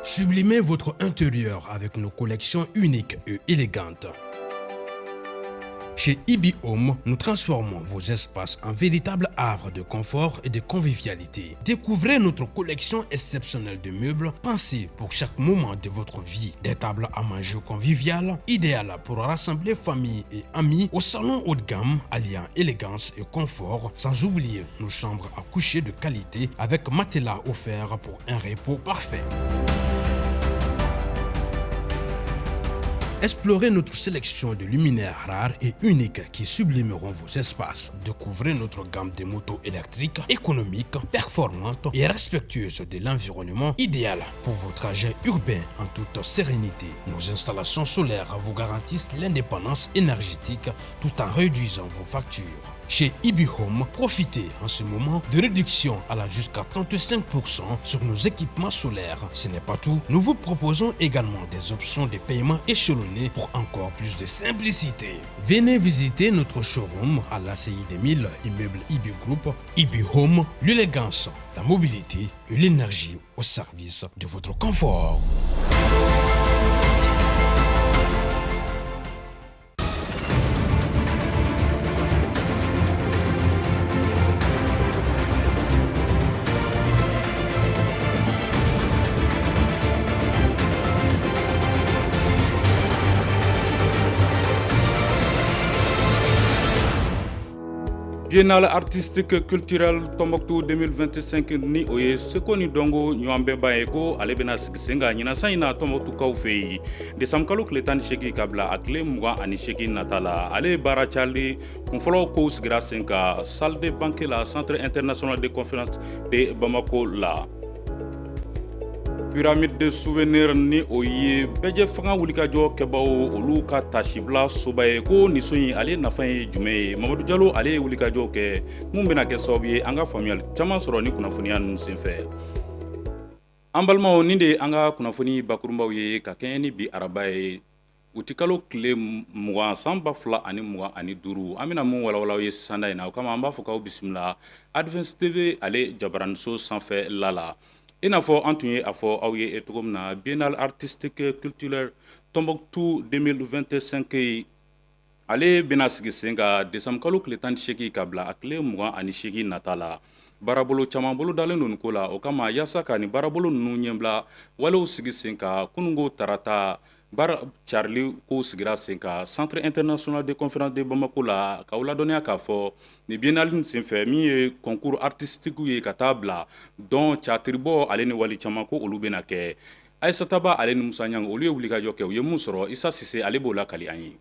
Sublimez votre intérieur avec nos collections uniques et élégantes. Chez Ibi Home, nous transformons vos espaces en véritables havres de confort et de convivialité. Découvrez notre collection exceptionnelle de meubles pensés pour chaque moment de votre vie. Des tables à manger conviviales, idéales pour rassembler famille et amis, au salon haut de gamme alliant élégance et confort, sans oublier nos chambres à coucher de qualité avec matelas offerts pour un repos parfait. Explorez notre sélection de luminaires rares et uniques qui sublimeront vos espaces. Découvrez notre gamme de motos électriques, économiques, performantes et respectueuses de l'environnement, idéales pour vos trajets urbains en toute sérénité. Nos installations solaires vous garantissent l'indépendance énergétique tout en réduisant vos factures. Chez Ibi Home, profitez en ce moment de réductions allant jusqu'à 35% sur nos équipements solaires. Ce n'est pas tout, nous vous proposons également des options de paiement échelonnées pour encore plus de simplicité. Venez visiter notre showroom à l'ACI 2000, immeuble Ibi Group. Ibi Home, l'élégance, la mobilité et l'énergie au service de votre confort. Biennale artistique culturelle Tombouctou 2025 ni oye seko ni dongo ɲɔgɔn bɛɛ ye ko ale bɛna sigi sen kan ɲinasan in na Tombouctukaw fɛ yen desamukalo tile 18 ka bila a tile 28 nata la ale ye baara cayali kunfɔlɔ kow sigira sen kan salle de banquet la centre international de conférence de Bamako la. Pyramide de souvenir ni o ye bɛjɛ fanga wulikajɔ kɛbaaw olu ka tasibila soba ye ko nin so in ale nafa ye jumɛn ye Mamadu Jalo ale ye wulikajɔ kɛ mun bɛna kɛ sababu ye an ka faamuyali caman sɔrɔ ni kunnafoniya ninnu senfɛ. An balimaw nin de ye an ka kunnafoni bakurunbaw ye ka kɛɲɛ ni bi araba ye utikalo tile 20 san 2025 an bɛna mun walawalaw ye sanda in na o kama an b'a fɔ k'aw bisimila Advance TV ale jabaraniso sanfɛ la. I n'a fɔ an tun ye a fɔ aw ye cogo min na Biennale artistique culturelle Tombouctou 2025 ale bɛna sigi sen kan desamukalo tile 18 ka bila a tile 28 nata la. Baarabolo caman bolo dalen don nin ko la o kama yaasa ka nin baarabolo ninnu ɲɛbila walew sigi sen kan kunungo tarata baara carili ko sigira sen kan centre international de conférence de Bamako la k'aw ladɔnniya k'a fɔ ni biennale nin senfɛ min ye concours artistique ye ka taa bila dɔn catiribɔ ale ni wali caman ko olu bɛna kɛ Aissata Ba ale ni Musa Ɲang olu ye wulikajɔ kɛ u ye mun sɔrɔ Isa Sise ale b'o lakali an ye.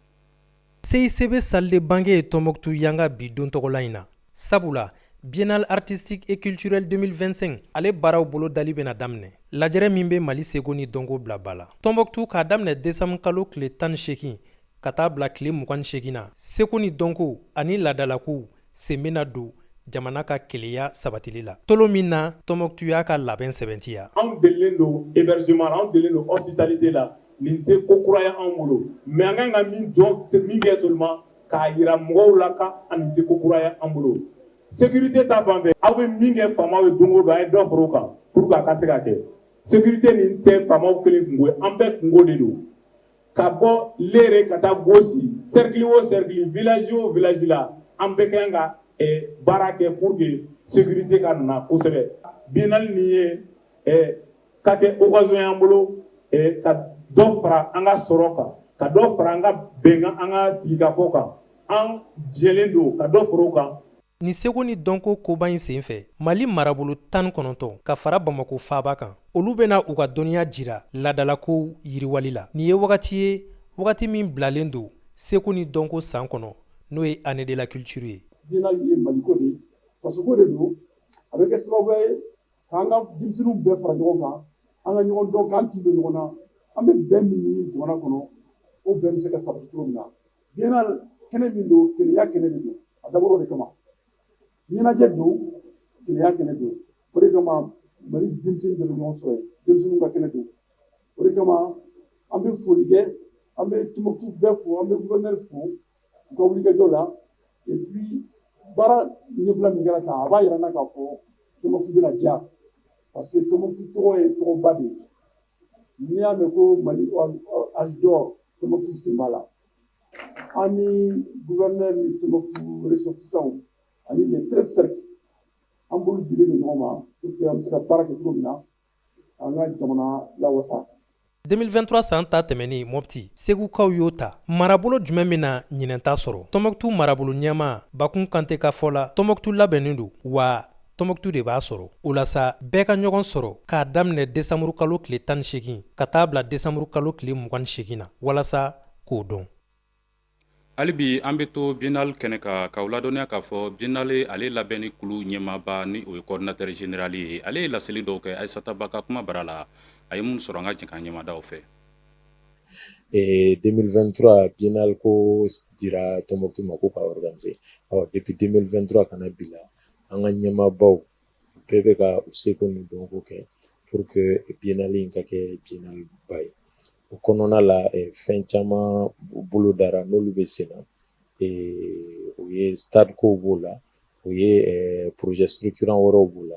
CICB salle de banquet ye Tombouctou yanga bi don tɔgɔla in na sabula Biennale artistique et culturelle 2025 ale baaraw bolo dali bena daminɛ lajɛrɛ min be Mali seko ni dɔnko bila ba la Tombouctou k'a daminɛ desamukalo tile 18 ka taa bila tile 28 na seko ni dɔnko ani ladalakow sen bena don jamana ka keleya sabatili la tolo min na Tombouctou y'a ka labɛn sɛbɛntiya anw delilen don hébergement anw delilen don hospitalité la nin tɛ ko kura ye anw bolo mais an kan ka min dɔn min kɛ seulement k'a yira mɔgɔw la ka ani tɛ ko kura ye an bolo sécurité ta fan fɛ aw bɛ min kɛ faamaw ye don o don a ye dɔ fara o kan pour que a ka se ka kɛ sécurité nin tɛ faamaw kelen kungo ye an bɛɛ kungo de don ka bɔ Lere ka taa Gosi cercle o cercle village o village la an bɛɛ kan ka baara kɛ pour que sécurité ka na kosɛbɛ biennale nin ye ka kɛ occasion y'an bolo ka dɔ fara an ka sɔrɔ kan ka dɔ fara an ka bɛnkan an ka sigikafɔ kan an jɛlen don ka dɔ fara o kan. Ni seko ni dɔnko koba in sen fɛ Mali marabolo 19 ka fara Bamako faaba kan olu bena u ka dɔnniya jira ladalakow yiriwali la nin ye wagati ye wagati min bilalen don seko ni dɔnko san kɔnɔ n'o ye année de la culture ye. Biennale ye Maliko de fasoko de don a bɛ kɛ sababu ye k'an ka denmisɛnninw bɛɛ fara ɲɔgɔn kan an ka ɲɔgɔn dɔn k'an tin don ɲɔgɔn na an bɛ bɛn min ɲini jamana kɔnɔ o bɛn bɛ se ka sabati cogo min na Biennale kɛnɛ min don keleya kɛnɛ de don a dabɔra o de kama ɲɛnajɛ don keleya kɛnɛ don o de kama Mali denmisɛnnin bɛɛ bɛ ɲɔgɔn sɔrɔ yen denmisɛnninw ka kɛnɛ don o de kama an bɛ foli kɛ an bɛ Tombouctou bɛɛ fo an bɛ gouverneur fo u ka wulikajɔ la et puis baara ɲɛbila min kɛra tan a b'a yira n na k'a fɔ Tombouctou bɛna diya parce que Tombouctou tɔgɔ ye tɔgɔba de ye n'i y'a mɛn ko Mali âge d'or Tombouctou senba la an ni gouverneur ni Tombouctou ressortissants ani les 13 cercles an bolo dilen don ɲɔgɔn ma pour que an bɛ se ka baara kɛ cogo min na an ka jamana lawasa. 2023 san ta tɛmɛni Mopti segukaw y'o ta marabolo jumɛn min na ɲinɛn t'a sɔrɔ. Tombouctou marabolo ɲɛma Bakun Kante ka fɔ la Tombouctou labɛnnen don wa Tombouctou de b'a sɔrɔ. O la sa bɛɛ ka ɲɔgɔn sɔrɔ k'a daminɛ décembre kalo tile 18 ka taa bila décembre kalo tile 28 na walasa k'o dɔn. hali bi an bɛ to biennale kɛnɛ kan k'aw ladɔnniya k'a fɔ biennale ale labɛnni kulu ɲɛmaaba ni o ye coordinateur général ye ale ye laseli dɔw kɛ Aissata Ba ka kuma bara la a ye mun sɔrɔ an ka jɛn k'an ɲɛmadaw fɛ. 2023 biennale ko dira Tombouctou ma ko ka organiser depuis 2023 kana bi la an ka ɲɛmaabaw bɛɛ bɛ ka u seko ni dɔnko kɛ pour que biennale in ka kɛ biennale ba ye. O kɔnɔna la fɛn caman bolo dara n'olu bɛ sen na o ye stade kow b'o la o ye projet structurant wɛrɛw b'o la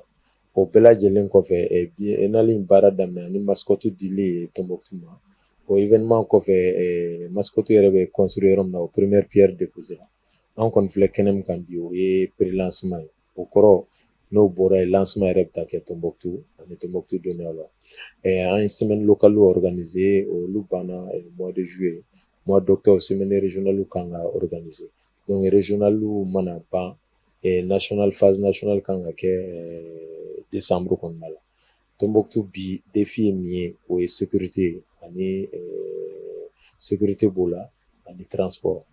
o bɛɛ lajɛlen kɔfɛ biennale in baara daminɛ ni mascotte dili ye Tombouctou ma o événement kɔfɛ mascotte yɛrɛ bɛ construire yɔrɔ min na o première pierre déposée la an kɔni filɛ kɛnɛ min kan bi o ye pré-lancement ye o kɔrɔ n'o bɔra ye lancement yɛrɛ bɛ taa kɛ Tombouctou ani Tombouctou donnaw la. An ye semaine locale organisé olu banna mois de juillet mois d'octobre semaine régionale kan ka organisé donc régional mana ban national phase nationale kan ka kɛ décembre kɔnɔna la. Tombouctou bi défi ye min ye o ye sécurité ani sécurité b'o la ani transport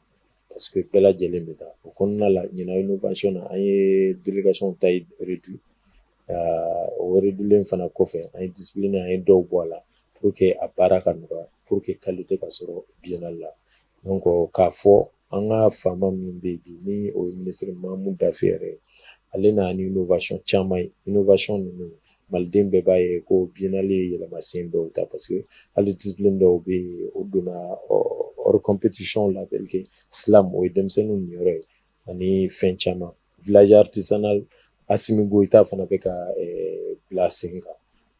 parce que bɛɛ lajɛlen bɛ taa o kɔnɔna la ɲinan innovation na an ye délégation taille réduit o réduilen fana kɔfɛ an ye discipline an ye dɔw bɔ a la pour que a baara ka nɔgɔya pour que qualité ka sɔrɔ biennale la donc k'a fɔ an ka faama min bɛ bi ni o ye ministre Mahamu Dafe yɛrɛ ale na ni innovation caman ye innovation ninnu maliden bɛɛ b'a ye ko biennale ye yɛlɛmasen dɔw ta parce que hali discipline dɔw bɛ yen o donna hors compétition la tel que slam o ye denmisɛnninw niyɔrɔ ye ani fɛn caman village artisanal Assimi Goïta fana bɛ ka bila sen kan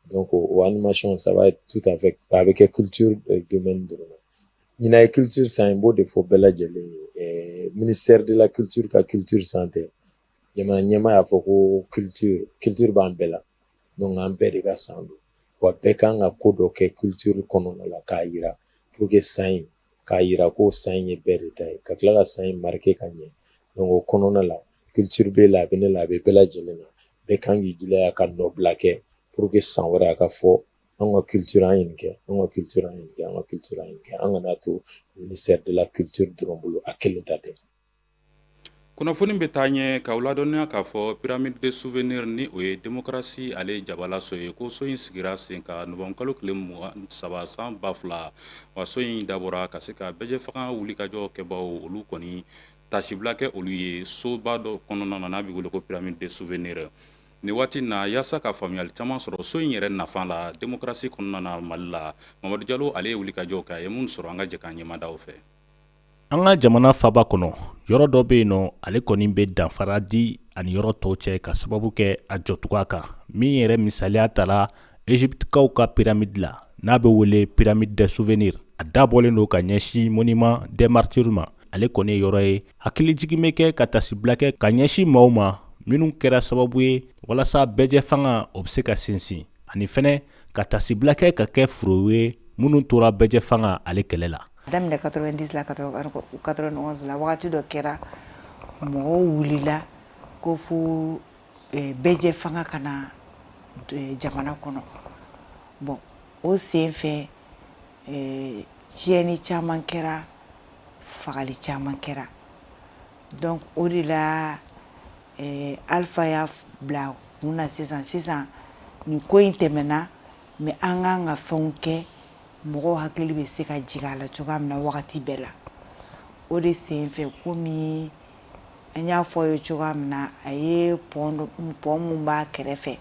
donc o animation ça va être tout avec culture domaine dɔrɔn ɲinan ye culture san n b'o de fɔ bɛɛ lajɛlen ye ministère de la culture ka culture santé jamana ɲɛmaa y'a fɔ ko culture b'an bɛɛ la donc an bɛɛ de ka san don wa bɛɛ kan ka ko dɔ kɛ culture kɔnɔna la k'a yira pour que san in k'a yira ko san in ye bɛɛ de ta ye ka tila ka san in marqué ka ɲɛ donc o kɔnɔna la culture bɛ la a bɛ ne la a bɛ bɛɛ lajɛlen na bɛɛ kan k'i jilaja ka nɔbila kɛ pour que san wɛrɛ a ka fɔ an ka culture an ye nin kɛ an ka culture an ye nin kɛ an ka culture an ye nin kɛ an kana to ministère de la culture dɔrɔn bolo a kelen ta tɛ. kunnafoni bɛ taa ɲɛ k'aw ladɔnniya k'a fɔ pyramide de souvenir ni o ye démocratie ale jabalaso ye ko so in sigira sen ka nɔgɔn kalo tile 23 san 2000 wa so in dabɔra ka se ka bɛjɛ fanga wulikajɔ kɛbaw olu kɔni tasibila kɛ olu ye soba dɔ kɔnɔna na n'a bɛ wele ko pyramide de souvenir ni waati na yaasa ka faamuyali caman sɔrɔ so in yɛrɛ nafa la démocratie kɔnɔna na Mali la Mamadu Jalo ale ye wulikajɔ kɛ a ye mun sɔrɔ an ka jɛ k'an ɲɛmadaw fɛ. An ka jamana faba kɔnɔ yɔrɔ dɔ bɛ yen nɔ ale kɔni bɛ danfara di ani yɔrɔ tɔw cɛ ka sababu kɛ a jɔcogoya kan min yɛrɛ misaliya tala Egyptekaw ka pyramide la n'a bɛ wele pyramide de souvenir a dabɔlen don ka ɲɛsin monument des martyrs ma ale kɔni ye yɔrɔ ye hakilijigin bɛ kɛ ka tasibila kɛ ka ɲɛsin maaw ma minnu kɛra sababu ye walasa bɛjɛ fanga o bɛ se ka sinsin ani fɛnɛ ka tasibila kɛ ka kɛ foro ye minnu tora bɛjɛ fanga ale kɛlɛ la. daminɛ 90 la 91 la wagati dɔ kɛra mɔgɔw wulila ko fo bɛjɛ fanga kana jamana kɔnɔ bon o sen fɛ tiɲɛni caman kɛra fagali caman kɛra donc o de la Alpha y'a bila kun na sisan nin ko in tɛmɛna mais an kan ka fɛnw kɛ mɔgɔw hakili bɛ se ka jigin a la cogoya min na wagati bɛɛ la o de sen fɛ komi an y'a fɔ ye cogoya min na a ye pont mun b'a kɛrɛfɛ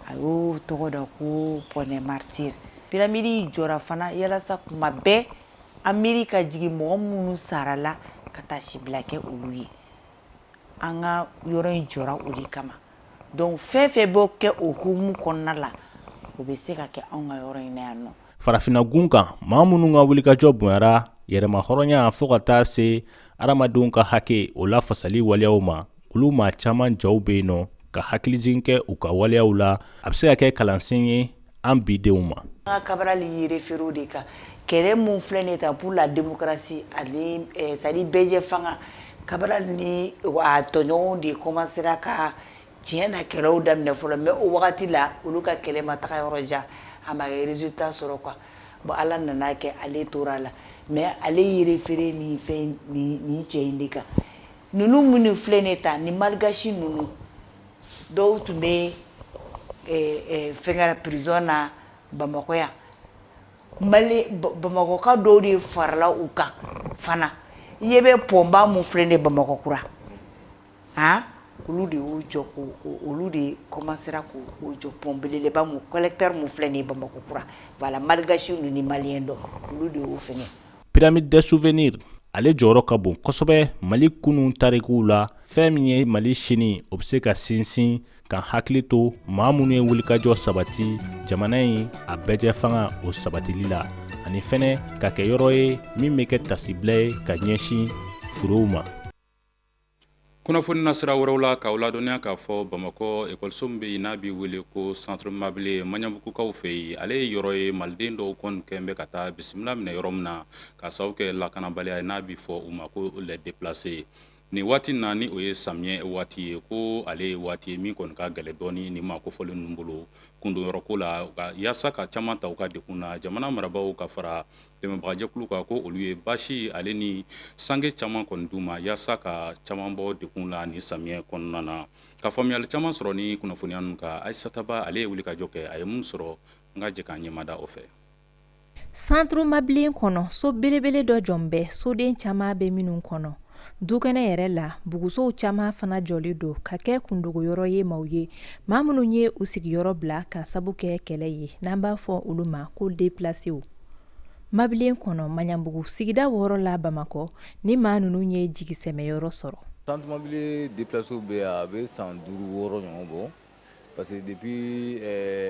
a y'o tɔgɔ da ko pont des martyrs pyramide jɔra fana yalasa kuma bɛɛ an miiri ka jigin mɔgɔ minnu sarala ka taa sibila kɛ olu ye an ka yɔrɔ in jɔra o de kama donc fɛn fɛn bɛ kɛ o hukumu kɔnɔna la o bɛ se ka kɛ anw ka yɔrɔ in na yan nɔ. farafina gun kan maa minnu ka wulikajɔ bonyara yɛrɛma hɔrɔnya fɔɔ ka taa se adamadenw ka hakɛ o la fasali waleyaw ma olu maa caman jaw be yen nɔ ka hakilijigin kɛ u ka waleyaw la a bɛ se ka kɛ kalansen ye an bidenw ma. An ka kabarali yere feerew de kan kɛlɛ mun filɛ nin ta pour la démocratie ani c'est-à-dire bɛɛ fanga kabarali ni a tɔɲɔgɔnw de commencera ka tiɲɛ na kɛlɛw daminɛ fɔlɔ mais o wagati la olu ka kɛlɛ ma taga yɔrɔ jan a ma résultat sɔrɔ quoi bon ala nana kɛ ale tora la mais ale yere feere ni fɛn ni cɛ in de kan ninnu minnu filɛ nin ta ni malgasi ninnu dɔw tun bɛ fɛnkɛra prison na Bamakɔ yan Bamakɔka dɔw de farala u kan fana i ye bɛ pɔnba mun filɛ nin Bamakɔ kura olu de y'o jɔ olu de commencera k'o jɔ pɔn belebeleba mun collecteur mun filɛ nin Bamakɔ kura voilà malgasi ninnu ni maliyɛn dɔ olu de y'o fɛngɛ. Pyramide des souvenirs ale jɔyɔrɔ ka bon kosɛbɛ Mali kunun tarikuw la fɛn min ye Mali sini o bɛ se ka sinsin ka hakili to maa minnu ye wulikajɔ sabati jamana in a bɛɛ fanga o sabatili la ani fɛnɛ ka kɛ yɔrɔ ye min bɛ kɛ tasibila ye ka ɲɛsin furow ma. kunnafoni na sira wɛrɛw la k'aw ladɔnniya k'a fɔ Bamakɔ ekɔliso min bɛ yen n'a bɛ wele ko centre mabile Maɲanbugukaw fɛ yen ale ye yɔrɔ ye maliden dɔw kɔni kɛn bɛ ka taa bisimila minɛ yɔrɔ min na k'a sababu kɛ lakanabaliya ye n'a bɛ fɔ u ma ko les déplacés nin waati na ni o ye samiyɛ waati ye ko ale ye waati ye min kɔni ka gɛlɛ dɔɔni ni ma kofɔlen ninnu bolo kundonyɔrɔ ko la yaasa ka caman ta u ka dekun na jamana marabaaw ka fara dɛmɛbagajɛkulu kan ko olu ye basi ale ni sange caman kɔni d'u ma yaasa ka caman bɔ dekun la ni samiyɛ kɔnɔna na ka faamuyali caman sɔrɔ ni kunnafoniya ninnu kan Ayisata Ba ale ye wulikajɔ kɛ a ye mun sɔrɔ n ka jɛ k'an ɲɛmada o fɛ. Centre Mablen kɔnɔ so belebele dɔ jɔn bɛ soden caman bɛ minnu kɔnɔ dukɛnɛ yɛrɛ la bugusow caman fana jɔlen don ka kɛ kundogoyɔrɔ ye maaw ye maa minnu ye u sigiyɔrɔ bila ka sabu kɛ kɛlɛ ye n'an b'a fɔ olu ma ko déplacés Mablen kɔnɔ Maɲanbugu sigida 6 la Bamakɔ ni maa ninnu ye jigisɛmɛyɔrɔ sɔrɔ. Centre Mablen déplacés bɛ a bɛ san 5-6 ɲɔgɔn bɔ parce que depuis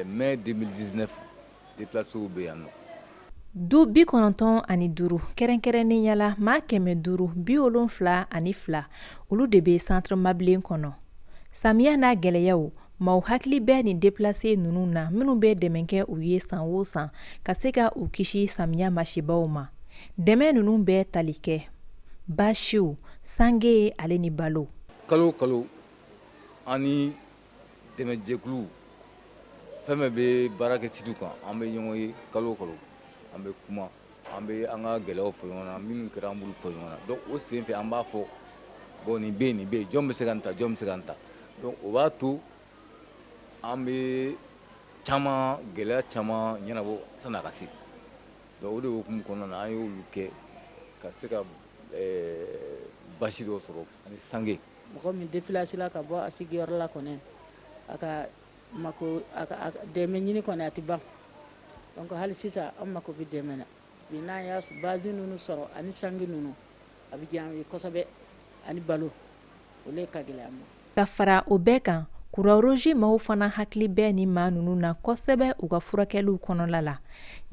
mai 2019 déplacés bɛ yan nɔ. Du 95 kɛrɛnkɛrɛnnenya la maa 572 olu de bɛ centre Mablen kɔnɔ. Samiya n'a gɛlɛyaw maaw hakili bɛ nin déplacés ninnu na minnu bɛ dɛmɛ kɛ u ye san o san ka se ka u kisi samiya masibaw ma. Dɛmɛ ninnu bɛ tali kɛ basiw sange ale ni balo. Kalo ani dɛmɛjɛkulu fɛn bɛɛ bɛ baara kɛ situ kan an bɛ ɲɔgɔn ye kalo an bɛ kuma an bɛ an ka gɛlɛyaw fɔ ɲɔgɔn na minnu kɛra an bolo fɔ ɲɔgɔn na donc o sen fɛ an b'a fɔ bon nin bɛ yen jɔn bɛ se ka nin ta jɔn bɛ se ka nin ta donc o b'a to an bɛ gɛlɛya caman ɲɛnabɔ san'a ka se donc o de hukumu kɔnɔna na an y'olu kɛ ka se ka basi dɔ sɔrɔ ani sange. Mɔgɔ min déplacé la ka bɔ a sigiyɔrɔ la kɔni a ka mako a dɛmɛ ɲini kɔni a tɛ ban donc hali sisan an mako bɛ dɛmɛ na bi n'an y'a basi ninnu sɔrɔ ani sange ninnu a bɛ diya an ye kosɛbɛ ani balo olu ye ka gɛlɛya ma. Ka fara o bɛɛ kan Croix-Rouge maaw fana hakili bɛ ni maa ninnu na kosɛbɛ u ka furakɛliw kɔnɔna la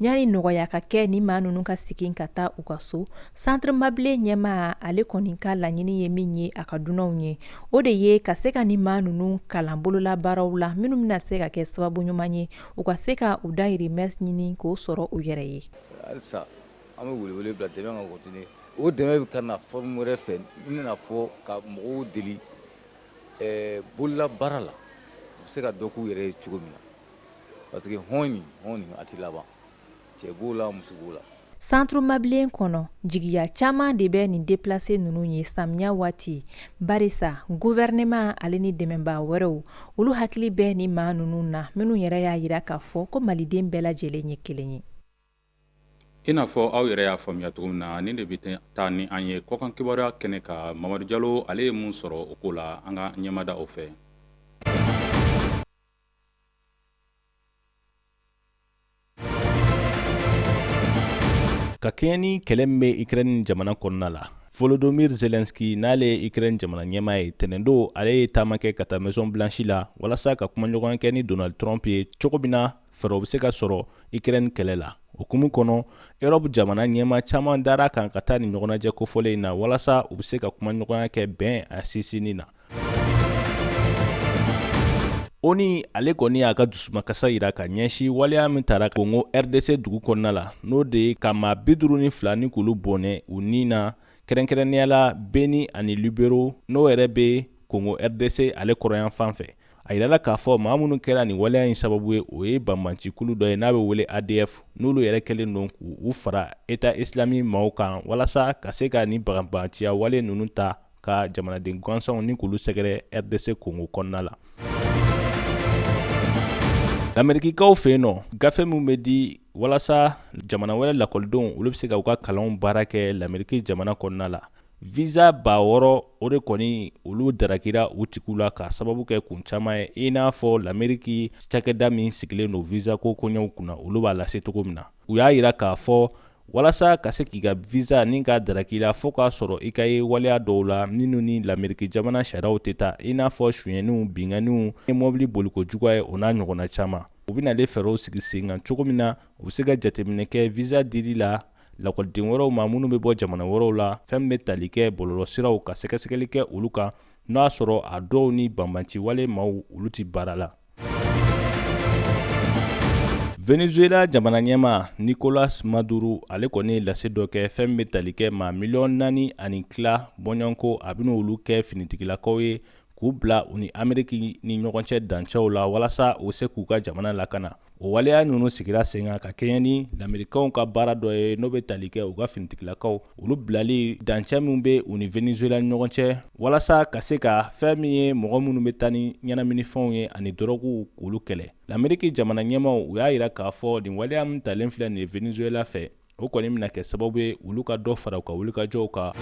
ɲani nɔgɔya ka kɛ ni maa ninnu ka segin ka taa u ka so centre Mablen ɲɛmaa ale kɔni ka laɲini ye min ye a ka dunanw ye o de ye ka se ka ni maa ninnu kalan bololabaaraw la minnu bɛna se ka kɛ sababu ɲuman ye u ka se ka u dahirimɛ ɲini k'o sɔrɔ u yɛrɛ ye. Halisa an bɛ welewele bila dɛmɛ ka continuer o dɛmɛ bɛ ka na forme wɛrɛ fɛ n bɛna fɔ ka mɔgɔw deli bolola baara la u se ka dɔ k'u yɛrɛ ye cogo min na parce que hɔn a tɛ laban cɛ b'o la muso b'o la. Centre Mablen kɔnɔ jigiya caman de bɛ nin déplacés ninnu ye samiya waati barisa gouvernement ale ni dɛmɛbaa wɛrɛw olu hakili bɛ ni maa ninnu na minnu yɛrɛ y'a jira k'a fɔ ko maliden bɛɛ lajɛlen ye kelen ye. I n'a fɔ aw yɛrɛ y'a faamuya cogo min na nin de bɛ taa ni an ye kɔkan kibaruya kɛnɛ ka Mamadu Jalo ale ye mun sɔrɔ o ko la an ka ɲɛmada o fɛ. Ka kɛɲɛ ni kɛlɛ min bɛ Ukraine jamana kɔnɔna la Volodymyr Zelensky n'ale ye Ukraine jamana ɲɛmaa ye tɛnɛndo ale ye taama kɛ ka taa Maison Blanche la walasa ka kumaɲɔgɔn kɛ ni Donald Trump ye cogo min na fɛɛrɛw bɛ se ka sɔrɔ Ukraine kɛlɛ la. Okumu kɔnɔ Europe jamana ɲɛma caman dara kan ka taa ni ɲɔgɔnajɛ kofɔlen in na walasa u bɛ se ka kuma ɲɔgɔnya kɛ bɛn a sinsinni na. ONU ale kɔni y'a ka dusumakasa yira ka ɲɛsin waleya min taara Congo RDC dugu kɔnɔna la n'o de ye ka maa 52 ni k'olu bɔnɛ u ni na kɛrɛnkɛrɛnnenya la Beni ani Lubero n'o yɛrɛ bɛ Congo RDC ale kɔrɔyan fan fɛ. A yirala k'a fɔ maa minnu kɛra nin waleya in sababu ye o ye banbancikulu dɔ ye n'a bɛ wele ADF n'olu yɛrɛ kɛlen don k'u fara État islamique maaw kan walasa ka se ka nin banbanciya wale ninnu ta ka jamanaden gansanw ni k'olu sɛgɛrɛ RDC Congo kɔnɔna la. Amerikikaw fɛ yen nɔ gafe min bɛ di walasa jamana wɛrɛ lakɔlidenw olu bɛ se ka u ka kalanw baara kɛ l'Amérique jamana kɔnɔna la. Visa 600 o de kɔni olu darakira u tigiw la ka sababu kɛ kun caman ye i n'a fɔ l'Amérique cakɛda min sigilen don visa ko koɲɛw kunna olu b'a lase cogo min na. U y'a yira k'a fɔ walasa ka se k'i ka visa ni ka darakila fo k'a sɔrɔ i ka ye waleya dɔw la minnu ni l'Amérique jamana sariyaw tɛ taa i n'a fɔ suɲɛniw binganiw ni mɔbili boliko juguya ye o n'a ɲɔgɔnna caman. U bɛna ale fɛɛrɛw sigi sen kan cogo min na u bɛ se ka jateminɛ kɛ visa dili la lakɔliden wɛrɛw ma minnu bɛ bɔ jamana wɛrɛw la fɛn bɛ tali kɛ bɔlɔlɔsiraw ka sɛgɛsɛgɛli kɛ olu kan n'o y'a sɔrɔ a dɔw ni banbanciwale maaw olu tɛ baara la. Venezuela jamana ɲɛma Nicolas Maduro ale kɔni ye lase dɔ kɛ fɛn bɛ tali kɛ maa 4 ani tila bɔɲɔgɔnko a bɛna olu kɛ finitigilakaw ye k'u bila u ni Ameriki ni ɲɔgɔn cɛ dancɛw la walasa u se k'u ka jamana lakana. O waleya ninnu sigira sen kan ka kɛɲɛ ni l'Américains ka baara dɔ ye n'o bɛ tali kɛ u ka finitigilakaw olu bilali dancɛ min bɛ u ni Venezuela ni ɲɔgɔn cɛ walasa ka se ka fɛn min ye mɔgɔ minnu bɛ taa ni ɲɛnaminifɛnw ye ani dɔrɔguw k'olu kɛlɛ. L'Amérique jamana ɲɛmaw u y'a yira k'a fɔ nin waleya min talen filɛ nin ye Venezuela fɛ o kɔni bɛna kɛ sababu ye olu ka dɔ fara u ka wulikajɔw kan.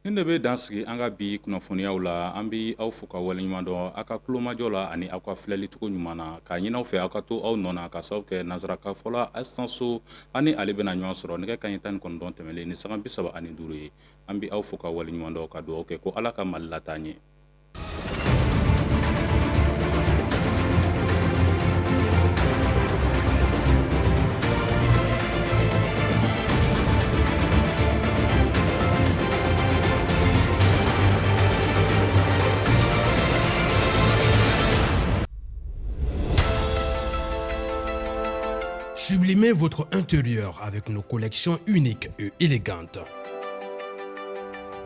Nin de bɛ dan sigi an ka bi kunnafoniyaw la an bɛ aw fo ka waleɲuman dɔn aw ka kulomajɔ la ani aw ka filɛli cogo ɲuman na k'a ɲini aw fɛ aw ka to aw nɔ na ka sababu kɛ nanzaraka fɔla Asanso ani ale bɛna ɲɔgɔn sɔrɔ nɛgɛ kanɲɛ 19 tɛmɛlen ni saga 35 ye an bɛ aw fo ka waleɲuman dɔn ka dugawu kɛ ko Ala ka Mali lataa ɲɛ. Sublimez votre intérieur avec nos collections uniques et élégantes.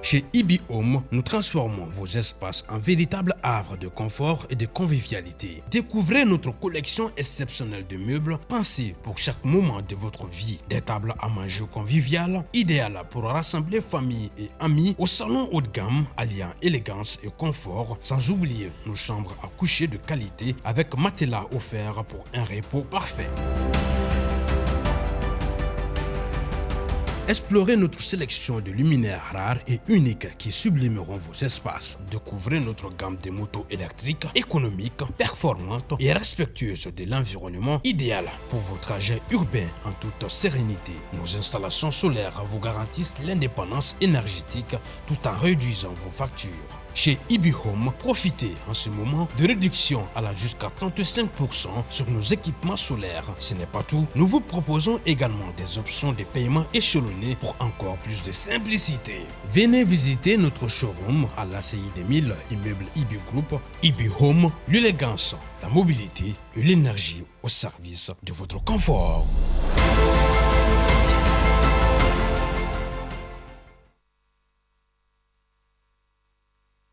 Chez Ibi Home, nous transformons vos espaces en véritables havres de confort et de convivialité. Découvrez notre collection exceptionnelle de meubles pensés pour chaque moment de votre vie. Des tables à manger conviviales, idéales pour rassembler famille et amis au salon haut de gamme, alliant élégance et confort, sans oublier nos chambres à coucher de qualité avec matelas offerts pour un repos parfait. Explorez notre sélection de luminaires rares et uniques qui sublimeront vos espaces. Découvrez notre gamme de motos électriques, économiques, performantes et respectueuses de l'environnement, idéales pour vos trajets urbains en toute sérénité. Nos installations solaires vous garantissent l'indépendance énergétique tout en réduisant vos factures. Chez Ibi Home, profitez en ce moment de réductions allant jusqu'à 35% sur nos équipements solaires. Ce n'est pas tout, nous vous proposons également des options de paiement échelonnées pour encore plus de simplicité. Venez visiter notre showroom à l'ACI 2000, immeuble Ibi Group. Ibi Home, l'élégance, la mobilité et l'énergie au service de votre confort.